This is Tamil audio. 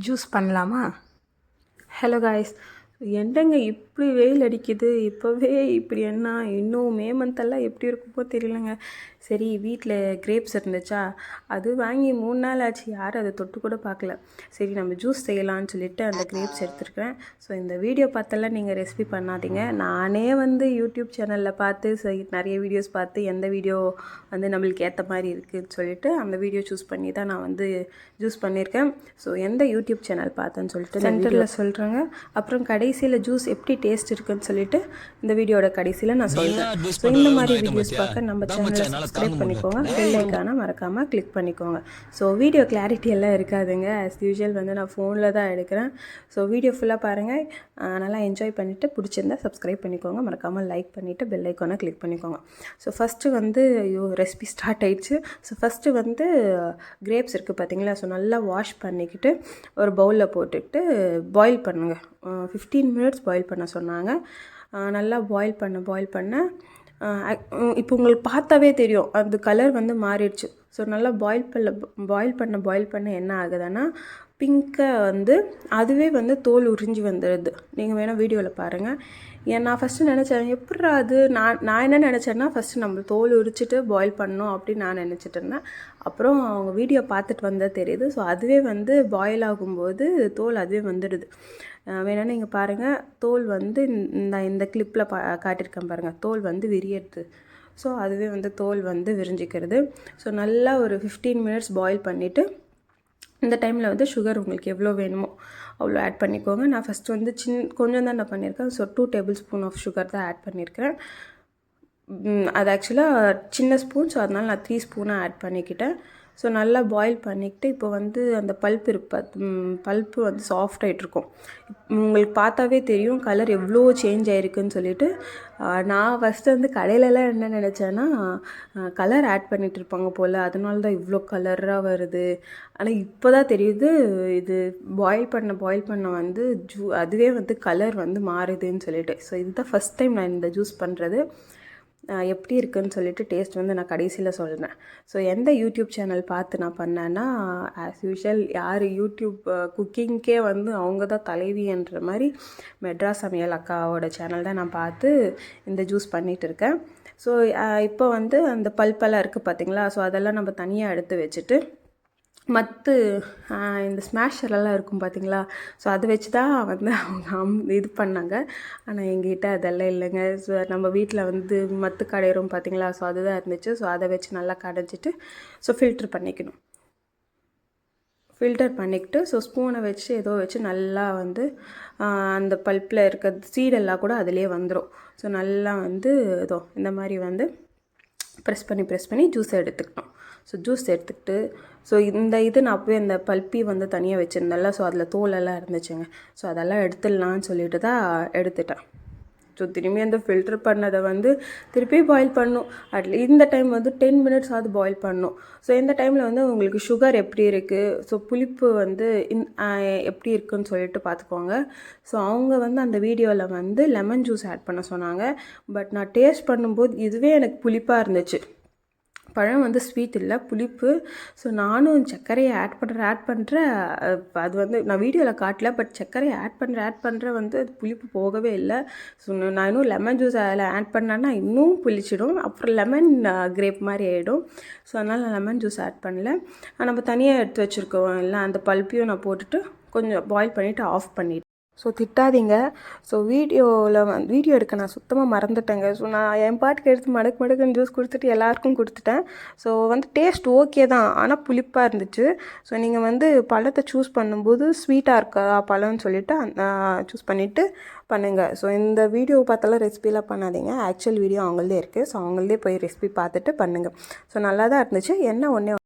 ஜூஸ் பண்ணலாமா? ஹலோ காய்ஸ், என்னங்க இப்படி வெயில் அடிக்குது? இப்போவே இப்படி என்ன? இன்னும் மே மந்தெல்லாம் எப்படி இருக்குமோ தெரியலங்க. சரி, வீட்டில் கிரேப்ஸ் இருந்துச்சா, அது வாங்கி 3 நாள் ஆச்சு, யாரும் அதை தொட்டு கூட பார்க்கல. சரி, நம்ம ஜூஸ் செய்யலான்னு சொல்லிட்டு அந்த கிரேப்ஸ் எடுத்துருக்கேன். ஸோ இந்த வீடியோ பார்த்தெல்லாம் நீங்கள் ரெசிபி பண்ணாதீங்க. நானே வந்து யூடியூப் சேனலில் பார்த்து நிறைய வீடியோஸ் பார்த்து எந்த வீடியோ வந்து நம்மளுக்கு ஏற்ற மாதிரி இருக்குதுன்னு சொல்லிட்டு அந்த வீடியோ சூஸ் பண்ணி தான் நான் வந்து ஜூஸ் பண்ணியிருக்கேன். ஸோ எந்த யூடியூப் சேனல் பார்த்தேன்னு சொல்லிட்டு சென்டரில் சொல்கிறேங்க. அப்புறம் கடைசியில் ஜூஸ் எப்படி டேஸ்ட் இருக்குன்னு சொல்லிட்டு இந்த வீடியோட கடைசியில் நான் சொல்கிறேன். ஸோ இந்த மாதிரி வீடியோஸ் பார்க்க நம்ம சேனலை சப்ஸ்கிரைப் பண்ணிக்கோங்க, பெல் ஐக்கானை மறக்காமல் கிளிக் பண்ணிக்கோங்க. ஸோ வீடியோ கிளாரிட்டி எல்லாம் இருக்காதுங்க. ஆஸ் யூஷுவல் வந்து நான் ஃபோனில் தான் எடுக்கிறேன். ஸோ வீடியோ ஃபுல்லாக பாருங்கள், நல்லா என்ஜாய் பண்ணிவிட்டு பிடிச்சிருந்தா சப்ஸ்கிரைப் பண்ணிக்கோங்க, மறக்காமல் லைக் பண்ணிவிட்டு பெல் ஐக்கானை கிளிக் பண்ணிக்கோங்க. ஸோ ஃபஸ்ட்டு வந்து ரெசிபி ஸ்டார்ட் ஆயிடுச்சு. ஸோ ஃபஸ்ட்டு வந்து கிரேப்ஸ் இருக்குது பார்த்தீங்களா, ஸோ நல்லா வாஷ் பண்ணிக்கிட்டு ஒரு பவுலில் போட்டுக்கிட்டு பாயில் பண்ணுங்கள். 15 மினிட்ஸ் பாயில் பண்ண சொன்னாங்க. நல்லா பாயில் பண்ண இப்போ உங்களுக்கு பார்த்தாவே தெரியும் அந்த கலர் வந்து மாறிடுச்சு. ஸோ நல்லா பாயில் பண்ண என்ன ஆகுதுன்னா, பிங்க்காக வந்து அதுவே வந்து தோல் உறிஞ்சி வந்துடுது. நீங்கள் வேணால் வீடியோவில் பாருங்கள். நான் ஃபஸ்ட்டு நினச்சேன், எப்பட்றா அது? நான் என்ன நினச்சேன்னா, ஃபஸ்ட்டு நம்ம தோல் உரிச்சிட்டு பாயில் பண்ணணும் அப்படின்னு நான் நினச்சிட்டு இருந்தேன். அப்புறம் அவங்க வீடியோ பார்த்துட்டு வந்தால் தெரியுது. ஸோ அதுவே வந்து பாயில் ஆகும்போது தோல் அதுவே வந்துடுது. வேணால் நீங்கள் பாருங்கள், தோல் வந்து இந்த கிளிப்பில் காட்டியிருக்கேன் பாருங்கள், தோல் வந்து விரியறது. ஸோ அதுவே வந்து தோல் வந்து விரிஞ்சிக்கிறது. ஸோ நல்லா ஒரு 15 மினிட்ஸ் பாயில் பண்ணிவிட்டு இந்த டைமில் வந்து சுகர் உங்களுக்கு எவ்வளோ வேணுமோ அவ்வளோ ஆட் பண்ணிக்கோங்க. நான் ஃபஸ்ட்டு வந்து கொஞ்சம் தான் நான் பண்ணியிருக்கேன். So 2 table spoon of sugar தான் ஆட் பண்ணியிருக்கிறேன். அது ஆக்சுவலாக சின்ன ஸ்பூன், ஸோ அதனால் நான் 3 ஸ்பூனாக ஆட் பண்ணிக்கிட்டேன். ஸோ நல்லா பாயில் பண்ணிக்கிட்டு இப்போ வந்து அந்த பல்ப்பு வந்து சாஃப்ட் ஆகிட்ருக்கும். உங்களுக்கு பார்த்தாவே தெரியும் கலர் எவ்வளோ சேஞ்ச் ஆகிருக்குன்னு சொல்லிட்டு. நான் ஃபஸ்ட்டு வந்து கடையிலலாம் என்ன நினச்சேன்னா, கலர் ஆட் பண்ணிகிட்டு இருப்பாங்க போல், அதனால தான் இவ்வளோ கலராக வருது. ஆனால் இப்போ தான் தெரியுது, இது பாயில் பண்ண வந்து அதுவே வந்து கலர் வந்து மாறுதுன்னு சொல்லிட்டு. ஸோ இதுதான் ஃபஸ்ட் டைம் நான் இந்த ஜூஸ் பண்ணுறது. எப்படி இருக்குதுன்னு சொல்லிட்டு டேஸ்ட் வந்து நான் கடைசியில் சொல்கிறேன். ஸோ எந்த யூடியூப் சேனல் பார்த்து நான் பண்ணேன்னா, ஆஸ் யூஷுவல் யார் யூடியூப் குக்கிங்க்கே வந்து அவங்க தான் தலைவின்ற மாதிரி மெட்ராஸ் சமையல் அக்காவோட சேனல் தான் நான் பார்த்து இந்த ஜூஸ் பண்ணிகிட்டு இருக்கேன். ஸோ இப்போ வந்து அந்த பல்பெல்லாம் இருக்குது பார்த்தீங்களா, ஸோ அதெல்லாம் நம்ம தனியாக எடுத்து வச்சுட்டு இந்த ஸ்மாஷர்லாம் இருக்கும் பார்த்தீங்களா, ஸோ அதை வச்சு தான் வந்து அவங்க இது பண்ணாங்க. ஆனால் எங்ககிட்ட அதெல்லாம் இல்லைங்க. ஸோ நம்ம வீட்டில் வந்து கடையிறோம் பார்த்தீங்களா, ஸோ அதுதான் இருந்துச்சு. ஸோ அதை வச்சு நல்லா கடைஞ்சிட்டு ஸோ ஃபில்டர் பண்ணிக்கிட்டு ஸோ ஸ்பூனை வச்சு ஏதோ வச்சு நல்லா வந்து அந்த பல்ப்பில் இருக்க சீடெல்லாம் கூட அதிலே வந்துடும். ஸோ நல்லா வந்து இந்த மாதிரி வந்து ப்ரெஸ் பண்ணி ஜூஸ் எடுத்துக்கிட்டோம். ஸோ ஜூஸ் எடுத்துக்கிட்டு ஸோ நான் அப்போவே இந்த பல்ப்பி வந்து தனியாக வச்சுருந்தேன்ல, ஸோ அதில் தோலெல்லாம் இருந்துச்சுங்க. ஸோ அதெல்லாம் எடுத்துடலான்னு சொல்லிட்டு தான் எடுத்துட்டேன். ஸோ திரும்பி அந்த ஃபில்டர் பண்ணதை வந்து திருப்பி பாயில் பண்ணணும். இந்த டைம் வந்து 10 மினிட்ஸ் ஆகுது பாயில் பண்ணணும். ஸோ இந்த டைமில் வந்து உங்களுக்கு சுகர் எப்படி இருக்குது, ஸோ புளிப்பு வந்து எப்படி இருக்குன்னு சொல்லிட்டு பார்த்துக்கோங்க. ஸோ அவங்க வந்து அந்த வீடியோவில் வந்து லெமன் ஜூஸ் ஆட் பண்ண சொன்னாங்க. பட் நான் டேஸ்ட் பண்ணும்போது இதுவே எனக்கு புளிப்பாக இருந்துச்சு. பழம் வந்து ஸ்வீட் இல்லை, புளிப்பு. ஸோ நானும் சர்க்கரையை ஆட் பண்ணுறேன். அது வந்து நான் வீடியோவில் காட்டல, பட் சர்க்கரையை ஆட் பண்ணுறேன் வந்து அது புளிப்பு போகவே இல்லை. ஸோ நான் இன்னும் லெமன் ஜூஸ் அதில் ஆட் பண்ணேன்னா இன்னும் புளிச்சிடும், அப்புறம் லெமன் கிரேப் மாதிரி ஆகிடும். ஸோ அதனால் நான் லெமன் ஜூஸ் ஆட் பண்ணல. நம்ம தனியாக எடுத்து வச்சுருக்கோம் இல்லை, அந்த பல்ப்பையும் நான் போட்டுட்டு கொஞ்சம் பாயில் பண்ணிவிட்டு ஆஃப் பண்ணிவிட்டேன். ஸோ திட்டாதீங்க. ஸோ வீடியோ எடுக்க நான் சுத்தமாக மறந்துட்டேங்க. ஸோ நான் என் பாட்டுக்கு எடுத்து மடக்குன்னு ஜூஸ் கொடுத்துட்டு எல்லாருக்கும் கொடுத்துட்டேன். ஸோ வந்து டேஸ்ட் ஓகே தான், ஆனால் புளிப்பாக இருந்துச்சு. ஸோ நீங்கள் வந்து பழத்தை சூஸ் பண்ணும்போது ஸ்வீட்டாக இருக்கா பழம்னு சொல்லிவிட்டு சூஸ் பண்ணிவிட்டு பண்ணுங்கள். ஸோ இந்த வீடியோ பார்த்தாலும் ரெசிபிலாம் பண்ணாதீங்க. ஆக்சுவல் வீடியோ அவங்களதே இருக்குது. ஸோ அவங்களதே போய் ரெசிபி பார்த்துட்டு பண்ணுங்கள். ஸோ நல்லா தான் இருந்துச்சு. என்ன ஒன்றே